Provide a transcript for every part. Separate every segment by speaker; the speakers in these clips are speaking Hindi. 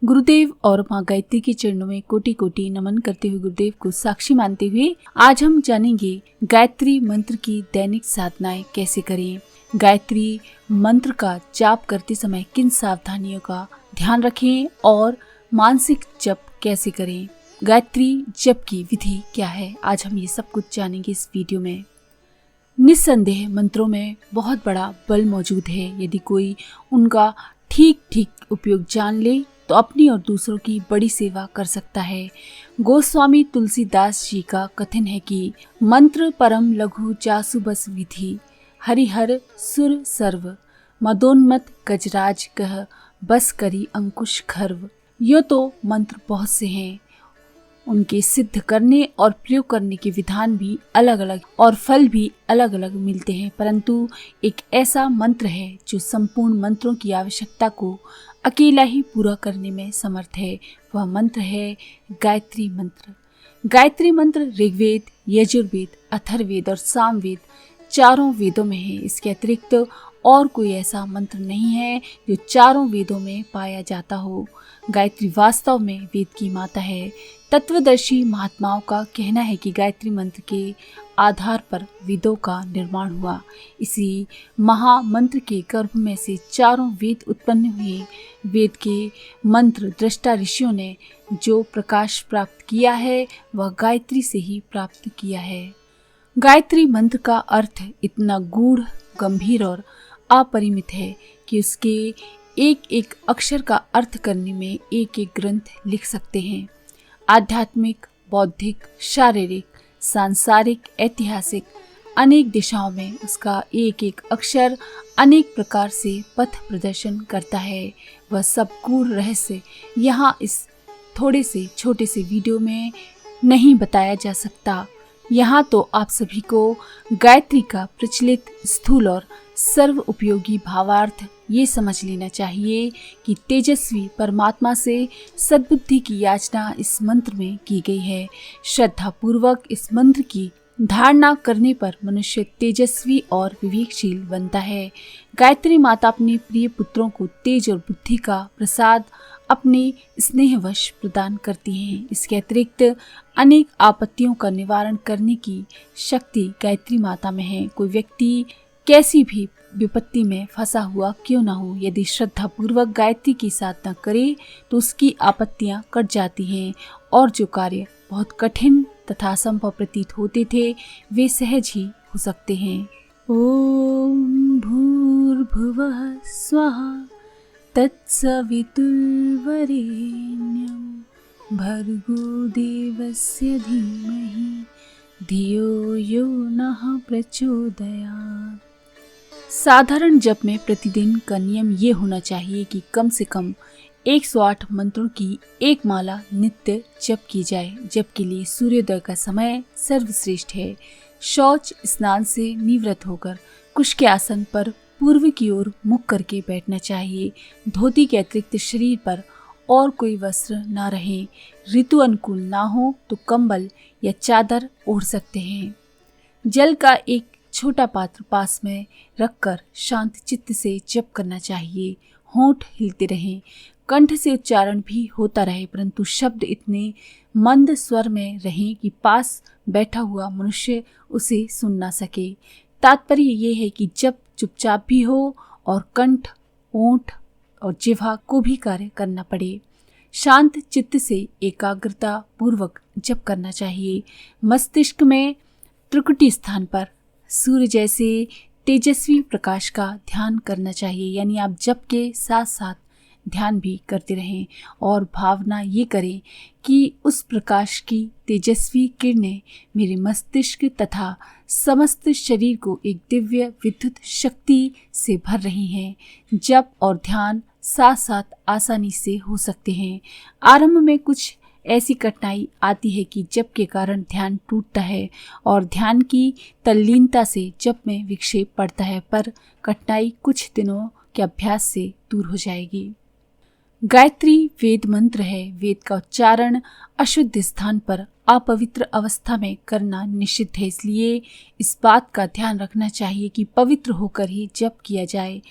Speaker 1: गुरुदेव और माँ गायत्री के चरणों में कोटि कोटि नमन करते हुए गुरुदेव को साक्षी मानते हुए आज हम जानेंगे गायत्री मंत्र की दैनिक साधनाएं कैसे करें। गायत्री मंत्र का जाप करते समय किन सावधानियों का ध्यान रखें और मानसिक जप कैसे करें। गायत्री जप की विधि क्या है, आज हम ये सब कुछ जानेंगे इस वीडियो में। निस्संदेह मंत्रों में बहुत बड़ा बल मौजूद है। यदि कोई उनका ठीक उपयोग जान ले तो अपनी और दूसरों की बड़ी सेवा कर सकता है। गोस्वामी तुलसीदास जी का कथन है कि मंत्र परम लघु जासु बस विधि, हरिहर सुर सर्व, मदोन्मत गजराज कह, बस करी अंकुश खर्व। यो तो मंत्र बहुत से हैं, उनके सिद्ध करने और प्रयोग करने के विधान भी अलग अलग और फल भी अलग अलग मिलते हैं, परंतु एक ऐसा मंत्र है जो संपूर्ण मंत्रों की आवश्यकता को अकेला ही पूरा करने में समर्थ है। वह मंत्र है गायत्री मंत्र। गायत्री मंत्र ऋग्वेद, यजुर्वेद, अथर्ववेद और सामवेद चारों वेदों में है। इसके अतिरिक्त और कोई ऐसा मंत्र नहीं है जो चारों वेदों में पाया जाता हो। गायत्री वास्तव में वेद की माता है। तत्वदर्शी महात्माओं का कहना है कि गायत्री मंत्र के आधार पर वेदों का निर्माण हुआ। इसी महामंत्र के गर्भ में से चारों वेद उत्पन्न हुए। वेद के मंत्र दृष्टा ऋषियों ने जो प्रकाश प्राप्त किया है वह गायत्री से ही प्राप्त किया है। गायत्री मंत्र का अर्थ इतना गूढ़, गंभीर और अपरिमित है कि उसके एक एक अक्षर का अर्थ करने में एक एक ग्रंथ लिख सकते हैं। आध्यात्मिक, बौद्धिक, शारीरिक, सांसारिक, ऐतिहासिक अनेक दिशाओं में उसका एक एक अक्षर अनेक प्रकार से पथ प्रदर्शन करता है। वह सब गूढ़ रहस्य यहाँ इस थोड़े से छोटे से वीडियो में नहीं बताया जा सकता। यहाँ तो आप सभी को गायत्री का प्रचलित, स्थूल और सर्व उपयोगी भावार्थ ये समझ लेना चाहिए कि तेजस्वी परमात्मा से सद्बुद्धि की याचना इस मंत्र में की गई है। श्रद्धा पूर्वक इस मंत्र की धारणा करने पर मनुष्य तेजस्वी और विवेकशील बनता है। गायत्री माता अपने प्रिय पुत्रों को तेज और बुद्धि का प्रसाद अपने स्नेहवश प्रदान करती हैं। इसके अतिरिक्त अनेक आपत्तियों का निवारण करने की शक्ति गायत्री माता में है। कोई व्यक्ति कैसी भी विपत्ति में फंसा हुआ क्यों ना हो, यदि श्रद्धा पूर्वक गायत्री की साधना करे तो उसकी आपत्तियां कट जाती हैं और जो कार्य बहुत कठिन तथा असंभव प्रतीत होते थे वे सहज ही हो सकते हैं। ओम भूर्भुवः स्वः तत्सवितुर्वरेण्यं भर्गो देवस्य धीमहि धियो यो नः प्रचोदयात्। साधारण जप में प्रतिदिन का नियम ये होना चाहिए कि कम से कम 108 मंत्रों की एक माला नित्य जप की जाए। जप के लिए सूर्योदय का समय सर्वश्रेष्ठ है। शौच स्नान से निवृत्त होकर कुश के आसन पर पूर्व की ओर मुख करके बैठना चाहिए। धोती के अतिरिक्त शरीर पर और कोई वस्त्र ना रहे। ऋतु अनुकूल ना हो तो कंबल या चादर ओढ़ सकते हैं। जल का एक छोटा पात्र पास में रखकर शांत चित्त से जप करना चाहिए। होंठ हिलते रहें, कंठ से उच्चारण भी होता रहे, परंतु शब्द इतने मंद स्वर में रहें कि पास बैठा हुआ मनुष्य उसे सुन ना सके। तात्पर्य ये है कि जप चुपचाप भी हो और कंठ, ओंठ और जिह्वा को भी कार्य करना पड़े। शांत चित्त से एकाग्रता पूर्वक जप करना चाहिए। मस्तिष्क में त्रिकुटी स्थान पर सूर्य जैसे तेजस्वी प्रकाश का ध्यान करना चाहिए, यानी आप जप के साथ साथ ध्यान भी करते रहें और भावना ये करें कि उस प्रकाश की तेजस्वी किरणें मेरे मस्तिष्क तथा समस्त शरीर को एक दिव्य विद्युत शक्ति से भर रही हैं। जप और ध्यान साथ साथ आसानी से हो सकते हैं। आरंभ में कुछ ऐसी कठिनाई आती है कि जप के कारण ध्यान टूटता है और ध्यान की तल्लीनता से जप में विक्षेप पड़ता है, पर कठिनाई कुछ दिनों के अभ्यास से दूर हो जाएगी। गायत्री वेद मंत्र है। वेद का उच्चारण अशुद्ध स्थान पर अपवित्र अवस्था में करना निषिद्ध है, इसलिए इस बात का ध्यान रखना चाहिए कि पवित्र होकर ही जप किया जाए।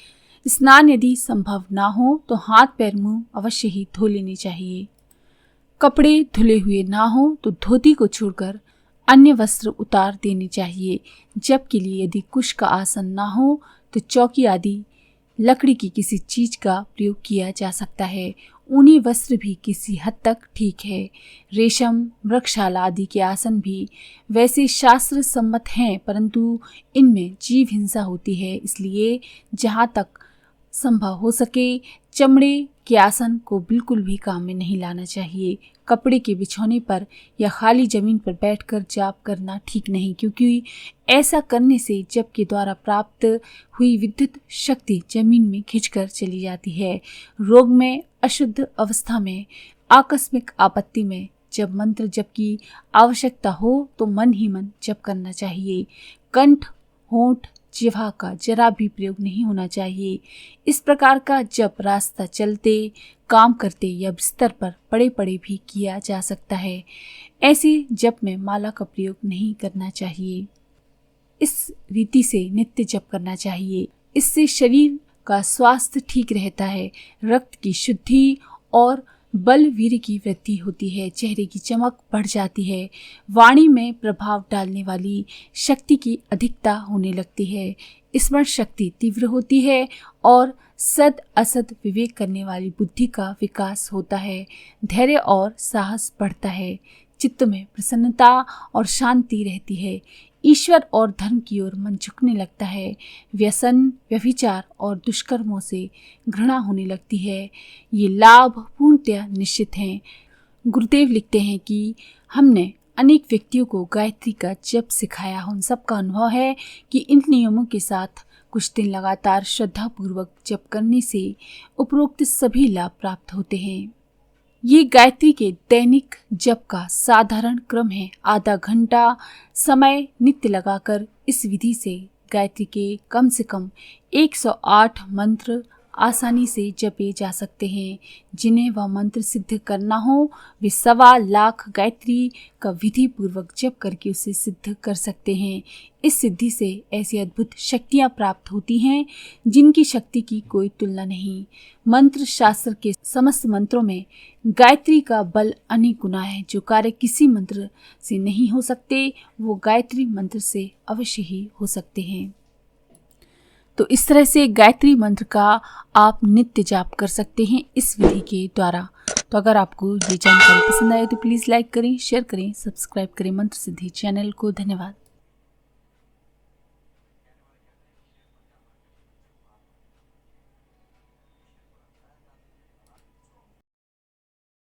Speaker 1: स्नान यदि संभव ना हो तो हाथ पैर मुंह अवश्य ही धो लेने चाहिए। कपड़े धुले हुए ना हो तो धोती को छोड़कर अन्य वस्त्र उतार देने चाहिए। जप के लिए यदि कुश का आसन ना हो तो चौकी आदि लकड़ी की किसी चीज का प्रयोग किया जा सकता है। ऊनी वस्त्र भी किसी हद तक ठीक है। रेशम, वृक्षशाला आदि के आसन भी वैसे शास्त्र सम्मत हैं, परंतु इनमें जीव हिंसा होती है, इसलिए जहाँ तक संभव हो सके चमड़े के आसन को बिल्कुल भी काम में नहीं लाना चाहिए। कपड़े के बिछौने पर या खाली जमीन पर बैठकर जाप करना ठीक नहीं, क्योंकि ऐसा करने से जप के द्वारा प्राप्त हुई विद्युत शक्ति जमीन में खिंचकर चली जाती है। रोग में, अशुद्ध अवस्था में, आकस्मिक आपत्ति में जब मंत्र जप की आवश्यकता हो तो मन ही मन जप करना चाहिए। कंठ, होंठ, जिह्वा का जरा भी प्रयोग नहीं होना चाहिए। इस प्रकार का जप रास्ता चलते, काम करते या बिस्तर पर पड़े पड़े भी किया जा सकता है। ऐसे जप में माला का प्रयोग नहीं करना चाहिए। इस रीति से नित्य जप करना चाहिए। इससे शरीर का स्वास्थ्य ठीक रहता है, रक्त की शुद्धि और बल वीर्य की वृद्धि होती है, चेहरे की चमक बढ़ जाती है, वाणी में प्रभाव डालने वाली शक्ति की अधिकता होने लगती है, स्मरण शक्ति तीव्र होती है और सद असद विवेक करने वाली बुद्धि का विकास होता है, धैर्य और साहस बढ़ता है, चित्त में प्रसन्नता और शांति रहती है, ईश्वर और धर्म की ओर मन झुकने लगता है, व्यसन, व्यभिचार और दुष्कर्मों से घृणा होने लगती है। ये लाभ पूर्णतः निश्चित हैं। गुरुदेव लिखते हैं कि हमने अनेक व्यक्तियों को गायत्री का जप सिखाया। उन सबका अनुभव है कि इन नियमों के साथ कुछ दिन लगातार श्रद्धापूर्वक जप करने से उपरोक्त सभी लाभ प्राप्त होते हैं। ये गायत्री के दैनिक जप का साधारण क्रम है। आधा घंटा समय नित्य लगाकर इस विधि से गायत्री के कम से कम 108 मंत्र आसानी से जपे जा सकते हैं। जिन्हें वह मंत्र सिद्ध करना हो वे 1.25 लाख गायत्री का विधि पूर्वक जप करके उसे सिद्ध कर सकते हैं। इस सिद्धि से ऐसी अद्भुत शक्तियां प्राप्त होती हैं जिनकी शक्ति की कोई तुलना नहीं। मंत्र शास्त्र के समस्त मंत्रों में गायत्री का बल अनेक गुना है। जो कार्य किसी मंत्र से नहीं हो सकते वो गायत्री मंत्र से अवश्य ही हो सकते हैं। तो इस तरह से गायत्री मंत्र का आप नित्य जाप कर सकते हैं इस विधि के द्वारा। तो अगर आपको ये जानकारी पसंद आए तो प्लीज़ लाइक करें, शेयर करें, सब्सक्राइब करें मंत्र सिद्धि चैनल को। धन्यवाद।